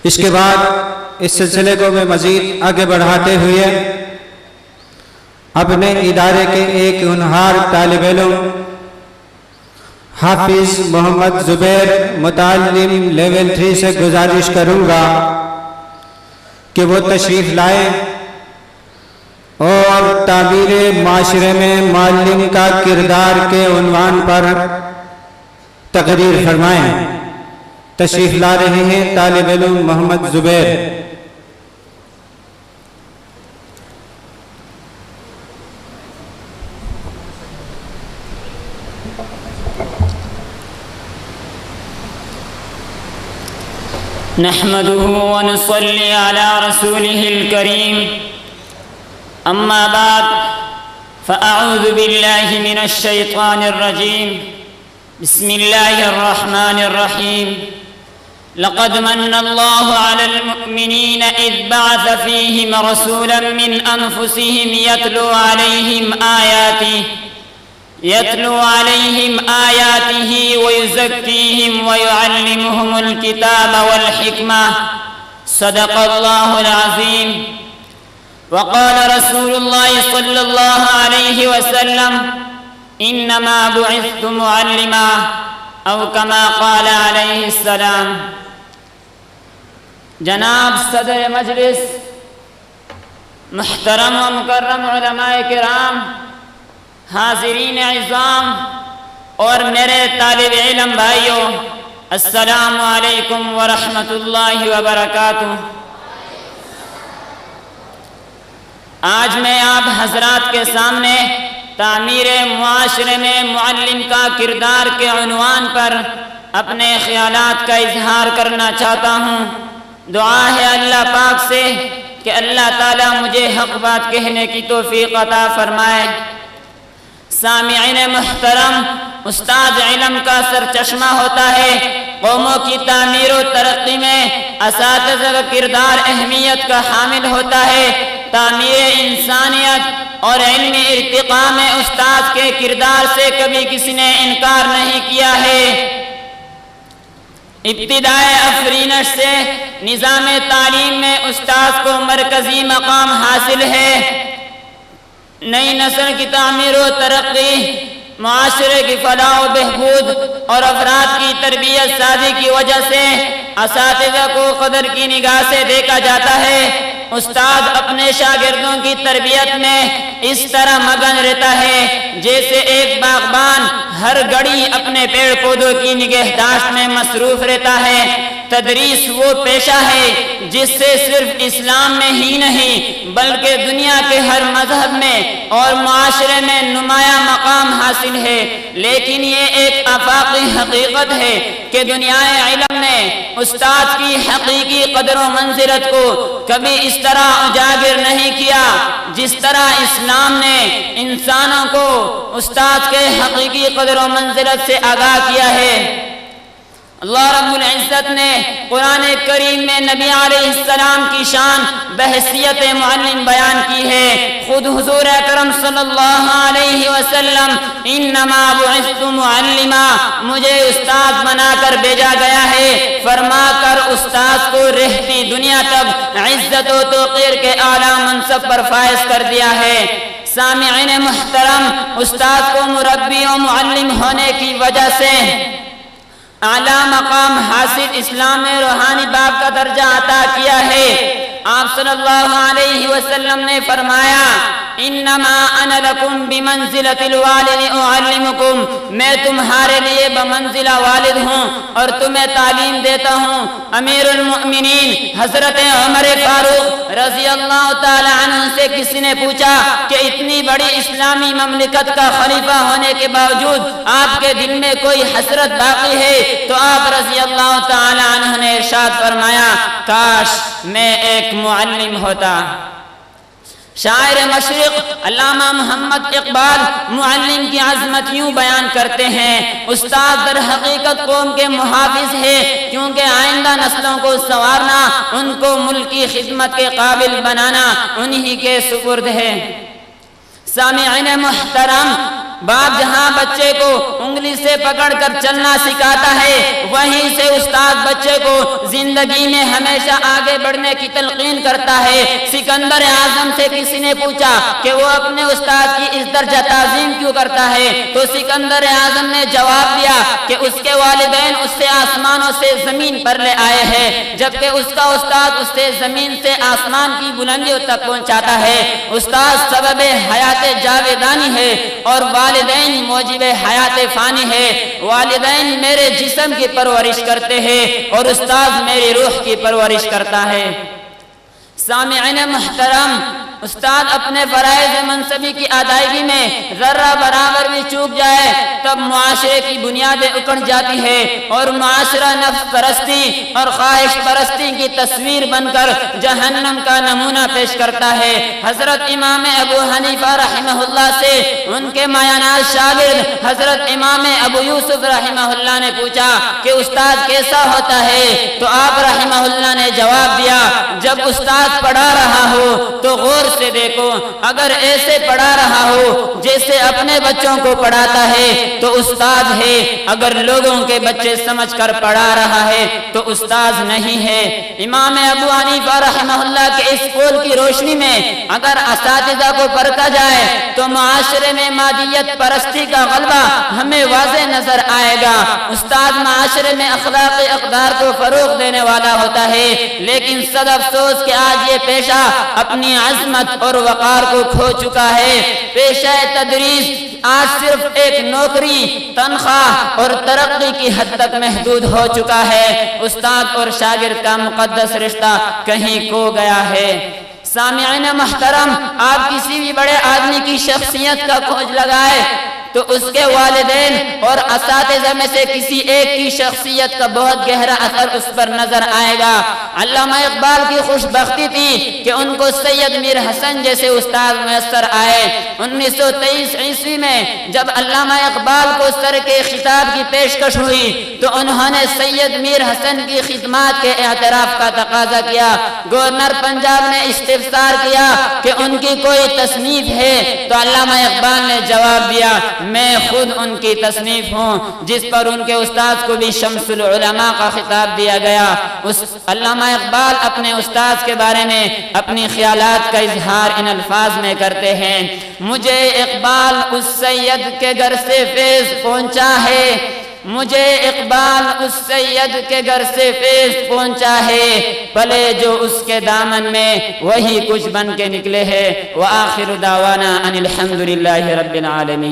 اس کے بعد اس سلسلے کو میں مزید آگے بڑھاتے ہوئے اپنے ادارے کے ایک ہونہار طالب علم حافظ محمد زبیر متعلم لیول 3 سے گزارش کروں گا کہ وہ تشریف لائیں اور تعبیر معاشرے میں معلم کا کردار کے عنوان پر تقریر فرمائیں۔ تشریف لا رہے ہیں طالب علم محمد زبیر۔ نحمده ونصلي على رسوله الكريم أما بعد فأعوذ بالله من الشيطان الرجيم بسم الله الرحمن الرحيم لقد من الله على المؤمنين إذ بعث فيهم رسولا من أنفسهم يتلو عليهم آياته ويزكيهم ويعلمهم الكتاب والحكمة صدق الله العظيم وقال رسول الله صلى الله عليه وسلم إنما بعثت معلما أو كما قال عليه السلام۔ جناب صدر مجلس، محترم و مکرم علماء کرام، حاضرین عظام اور میرے طالب علم بھائیوں، السلام علیکم ورحمۃ اللہ وبرکاتہ۔ آج میں آپ حضرات کے سامنے تعمیر معاشرے میں معلم کا کردار کے عنوان پر اپنے خیالات کا اظہار کرنا چاہتا ہوں۔ دعا ہے اللہ پاک سے کہ اللہ تعالیٰ مجھے حق بات کہنے کی توفیق عطا فرمائے۔ سامعین محترم، استاد علم کا سرچشمہ ہوتا ہے۔ قوموں کی تعمیر و ترقی میں اساتذہ کا کردار اہمیت کا حامل ہوتا ہے۔ تعمیر انسانیت اور علمی ارتقاء میں استاد کے کردار سے کبھی کسی نے انکار نہیں کیا ہے۔ ابتدائے افرینش سے نظام تعلیم میں استاد کو مرکزی مقام حاصل ہے۔ نئی نسل کی تعمیر و ترقی، معاشرے کی فلاح و بہبود اور افراد کی تربیت سازی کی وجہ سے اساتذہ کو قدر کی نگاہ سے دیکھا جاتا ہے۔ استاد اپنے شاگردوں کی تربیت میں اس طرح مگن رہتا ہے جیسے ایک باغبان ہر گھڑی اپنے پیڑ پودوں کی نگہداشت میں مصروف رہتا ہے۔ تدریس وہ پیشہ ہے جس سے صرف اسلام میں ہی نہیں بلکہ دنیا کے ہر مذہب میں اور معاشرے میں نمایاں مقام حاصل ہے، لیکن یہ ایک آفاقی حقیقت ہے کہ دنیا علم نے استاد کی حقیقی قدر و منزلت کو کبھی اس طرح اجاگر نہیں کیا جس طرح اسلام نے انسانوں کو استاد کے حقیقی قدر و منزلت سے آگاہ کیا ہے۔ اللہ رب العزت نے قرآن کریم میں نبی علیہ السلام کی شان بحیثیت معلم بیان کی ہے۔ خود حضور اکرم صلی اللہ علیہ وسلم انما بعثت معلما، مجھے استاد بنا کر بھیجا گیا ہے، فرما کر استاد کو رہتی دنیا تک عزت و توقیر کے اعلیٰ منصب پر فائز کر دیا ہے۔ سامعین محترم، استاد کو مربی و معلم ہونے کی وجہ سے اعلیٰ مقام حاصل اسلام میں روحانی باب کا درجہ عطا کیا ہے۔ آپ صلی اللہ علیہ وسلم نے فرمایا انما انا لکم بمنزلۃ الوالد اعلمکم، میں تمہارے لیے بمنزلہ والد ہوں اور تمہیں تعلیم دیتا ہوں۔ امیر المؤمنین حضرت عمر فاروق رضی اللہ تعالی عنہ سے کسی نے پوچھا کہ اتنی بڑی اسلامی مملکت کا خلیفہ ہونے کے باوجود آپ کے دل میں کوئی حسرت باقی ہے؟ تو آپ رضی اللہ تعالی عنہ نے ارشاد فرمایا کاش میں ایک معلم ہوتا۔ شاعر مشرق علامہ محمد اقبال معلم کی عظمت یوں بیان کرتے ہیں، استاد در حقیقت قوم کے محافظ ہے، کیونکہ آئندہ نسلوں کو سنوارنا، ان کو ملک کی خدمت کے قابل بنانا انہی کے سپرد ہے۔ سامعین محترم، باپ جہاں بچے کو انگلی سے پکڑ کر چلنا سکھاتا ہے، وہیں سے استاد بچے کو زندگی میں ہمیشہ آگے بڑھنے کی تلقین کرتا ہے۔ سکندر اعظم سے کسی نے پوچھا کہ وہ اپنے استاد کی اس درجہ تعظیم کیوں کرتا ہے، تو سکندر اعظم نے جواب دیا کہ اس کے والدین اس سے آسمانوں سے زمین پر لے آئے ہیں، جبکہ اس کا استاد اس سے زمین سے آسمان کی بلندیوں تک پہنچاتا ہے۔ استاد سبب حیات جاویدانی ہے اور والدین موجب حیات فانی ہے۔ والدین میرے جسم کی پرورش کرتے ہیں اور استاد میری روح کی پرورش کرتا ہے۔ سامعین محترم، استاد اپنے فرائض منصبی کی ادائیگی میں ذرہ برابر بھی چوک جائے تب معاشرے کی بنیادیں اکڑ جاتی ہے اور معاشرہ نفس پرستی اور خواہش پرستی کی تصویر بن کر جہنم کا نمونہ پیش کرتا ہے۔ حضرت امام ابو حنیفہ رحمہ اللہ سے ان کے مایاناز شاگرد حضرت امام ابو یوسف رحمہ اللہ نے پوچھا کہ استاد کیسا ہوتا ہے، تو آپ رحمہ اللہ نے جواب دیا، جب استاد پڑھا رہا ہو تو غور سے دیکھو، اگر ایسے پڑھا رہا ہو جیسے اپنے بچوں کو پڑھاتا ہے تو استاد ہے، اگر لوگوں کے بچے سمجھ کر پڑھا رہا ہے تو استاد نہیں ہے۔ امام ابو حنیفہ رحمہ اللہ کے اس قول کی روشنی میں اگر اساتذہ کو پرکھا جائے تو معاشرے میں مادیت پرستی کا غلبہ ہمیں واضح نظر آئے گا۔ استاد معاشرے میں اخلاقی اقدار کو فروغ دینے والا ہوتا ہے، لیکن صد افسوس کہ آج یہ پیشہ اپنی عظمت اور وقار کو کھو چکا ہے۔ پیشہ تدریس آج صرف ایک نوکری، تنخواہ اور ترقی کی حد تک محدود ہو چکا ہے۔ استاد اور شاگرد کا مقدس رشتہ کہیں کھو گیا ہے۔ سامعین محترم، آپ کسی بھی بڑے آدمی کی شخصیت کا کھوج لگائے تو اس کے والدین اور اساتذہ میں سے کسی ایک کی شخصیت کا بہت گہرا اثر اس پر نظر آئے گا۔ علامہ اقبال کی خوش بختی تھی کہ ان کو سید میر حسن جیسے استاد میسر آئے۔ 1923 عیسوی میں جب علامہ اقبال کو سر کے خطاب کی پیشکش ہوئی تو انہوں نے سید میر حسن کی خدمات کے اعتراف کا تقاضا کیا۔ گورنر پنجاب نے استفسار کیا کہ ان کی کوئی تصنیف ہے تو علامہ اقبال نے جواب دیا، میں خود ان کی تصنیف ہوں، جس پر ان کے استاد کو بھی شمس العلماء کا خطاب دیا گیا۔ علامہ اقبال اپنے استاد کے بارے میں اپنی خیالات کا اظہار ان الفاظ میں کرتے ہیں، مجھے اقبال اس سید کے گھر سے فیض پہنچا ہے، مجھے اقبال اس سید کے گھر سے فیض پہنچا ہے، پلے جو اس کے دامن میں وہی کچھ بن کے نکلے ہیں۔ وآخر دعوانا ان الحمدللہ رب العالمین۔